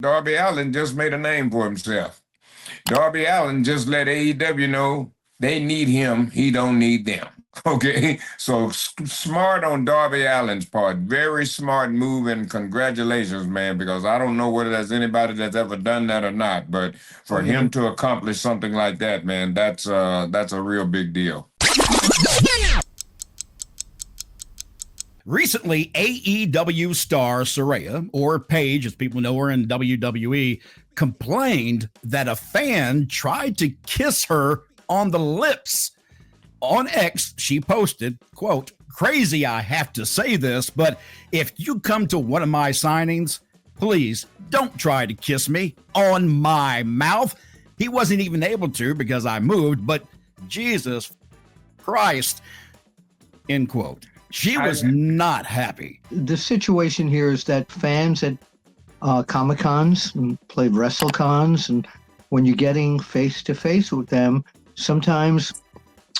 Darby Allin just made a name for himself. Darby Allin just let AEW know they need him. He don't need them. Okay, so smart on Darby Allin's part. Very smart move, and congratulations, man. Because I don't know whether there's anybody that's ever done that or not, but for him to accomplish something like that, man, that's a real big deal. Recently, AEW star Saraya, or Paige, as people know her in WWE, complained that a fan tried to kiss her on the lips. On X, she posted, quote, "Crazy I have to say this, but if you come to one of my signings, please don't try to kiss me on my mouth." He wasn't even able to because I moved, but Jesus Christ, end quote. She was not happy. The situation here is that fans at Comic-Cons and played WrestleCons, and when you're getting face-to-face with them, sometimes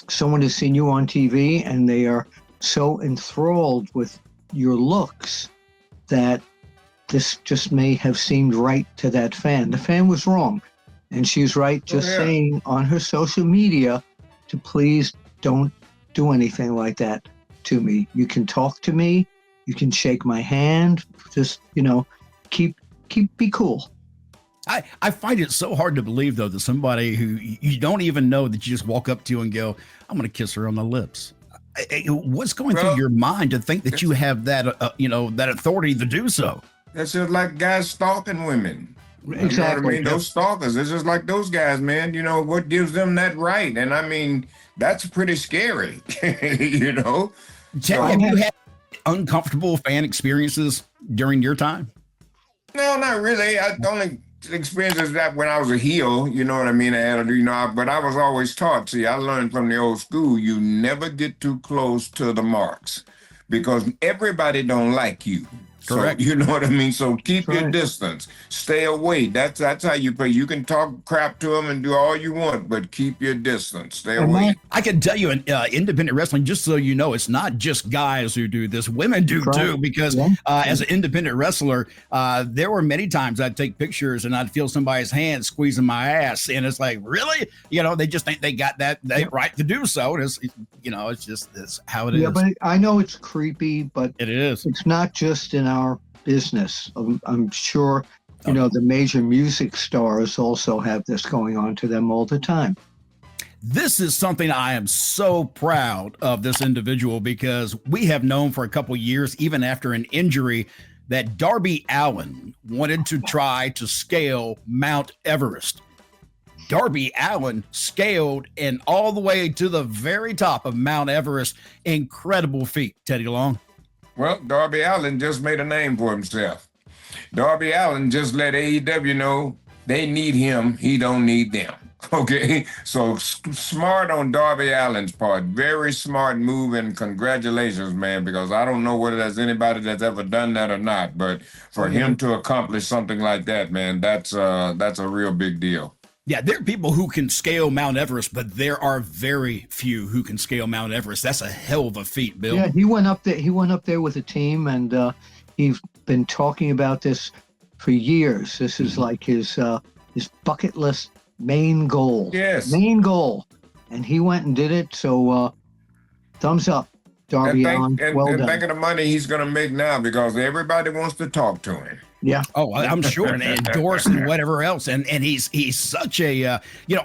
someone has seen you on TV and they are so enthralled with your looks that this just may have seemed right to that fan. The fan was wrong, and she's right just saying on her social media to please don't do anything like that to me. You can talk to me, you can shake my hand, just, be cool. I find it so hard to believe, though, that somebody who you don't even know, that you just walk up to and go, "I'm going to kiss her on the lips." What's going through your mind to think that you have that, that authority to do so? That's just like guys stalking women. Exactly. You know what I mean? Those stalkers, it's just like those guys, man. You know, what gives them that right? And I mean, that's pretty scary, Have you had uncomfortable fan experiences during your time? No, not really. I only experiences that when I was a heel, you know what I mean? But I was always taught, see, I learned from the old school, you never get too close to the marks because everybody don't like you. Correct. So, you know what I mean? So keep your distance. Stay away. That's how you play. You can talk crap to them and do all you want, but keep your distance. Stay away. I can tell you in independent wrestling, just so you know, it's not just guys who do this. Women do too, because as an independent wrestler, there were many times I'd take pictures and I'd feel somebody's hand squeezing my ass. And it's like, really? They just think they got that right to do so. And it's just this how it is. Yeah, but I know it's creepy, but it is. It's not just in our business. I'm sure, the major music stars also have this going on to them all the time. This is something I am so proud of this individual, because we have known for a couple years, even after an injury, that Darby Allin wanted to try to scale Mount Everest. Darby Allin scaled and all the way to the very top of Mount Everest. Incredible feat, Teddy Long. Well, Darby Allin just made a name for himself. Darby Allin just let AEW know they need him. He don't need them. Okay, so smart on Darby Allin's part. Very smart move, and congratulations, man, because I don't know whether there's anybody that's ever done that or not, but for him to accomplish something like that, man, that's a real big deal. Yeah, there are people who can scale Mount Everest, but there are very few who can scale Mount Everest. That's a hell of a feat, Bill. Yeah, he went up there with a team, and he's been talking about this for years. This is like his bucket list main goal. Yes. Main goal. And he went and did it, so thumbs up, Darby Allin. Well done. And think of the money he's going to make now, because everybody wants to talk to him. Yeah. Oh, I'm sure, and endorse and whatever else. And he's such a,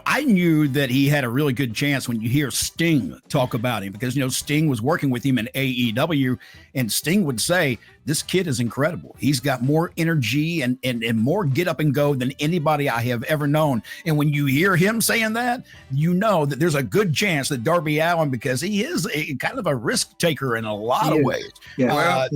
I knew that he had a really good chance when you hear Sting talk about him, because, Sting was working with him in AEW, and Sting would say, this kid is incredible. He's got more energy and more get up and go than anybody I have ever known. And when you hear him saying that, you know that there's a good chance that Darby Allin, because he is a kind of a risk taker in a lot of ways. Yeah.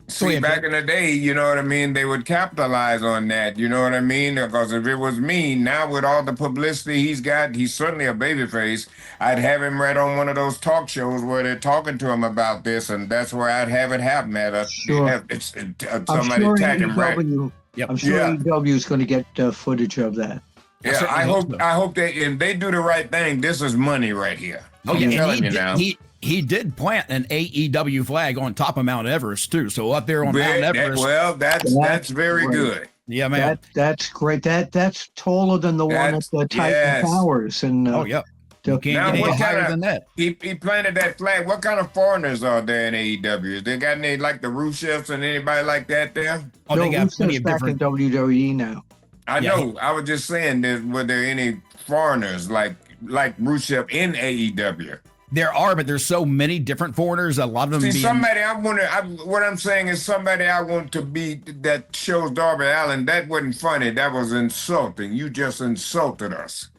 See, back in the day, you know what I mean, they would capitalize on that, you know what I mean? Because if it was me, now with all the publicity he's got, he's certainly a babyface. I'd have him right on one of those talk shows where they're talking to him about this, and that's where I'd have it happen at. Somebody attack him right. I'm sure AEW is going to get footage of that. Yeah, I hope they do the right thing. This is money right here. I'm telling you now. He did plant an AEW flag on top of Mount Everest too. So up there on Mount Everest. That's very good. Yeah, man. That's great. That's taller than the one at the Titan Yes. Towers. And Oh, yeah. You can't Now, get what any higher kind than that. He planted that flag. What kind of foreigners are there in AEW? They got any like the Rushevs and anybody like that there? Oh, they got plenty Rusev's of back different. in WWE now. I Yeah, know. I was just saying, were there any foreigners like Rusev in AEW? There are, but there's so many different foreigners. A lot of them See, being. somebody I want to. What I'm saying is somebody I want to be that shows Darby Allin. That wasn't funny. That was insulting. You just insulted us.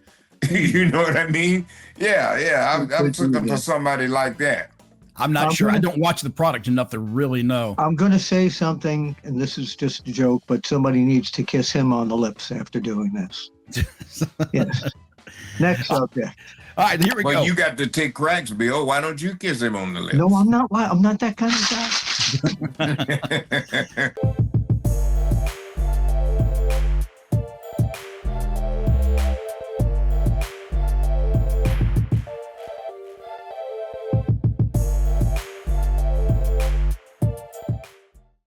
You know what I mean? Yeah. I'm looking for somebody like that. I'm not sure. I don't watch the product enough to really know. I'm going to say something, and this is just a joke, but somebody needs to kiss him on the lips after doing this. Yes. Next subject. All right, here we go. Well, you got to take cracks, Bill. Why don't you kiss him on the lips? No, I'm not. I'm not that kind of guy.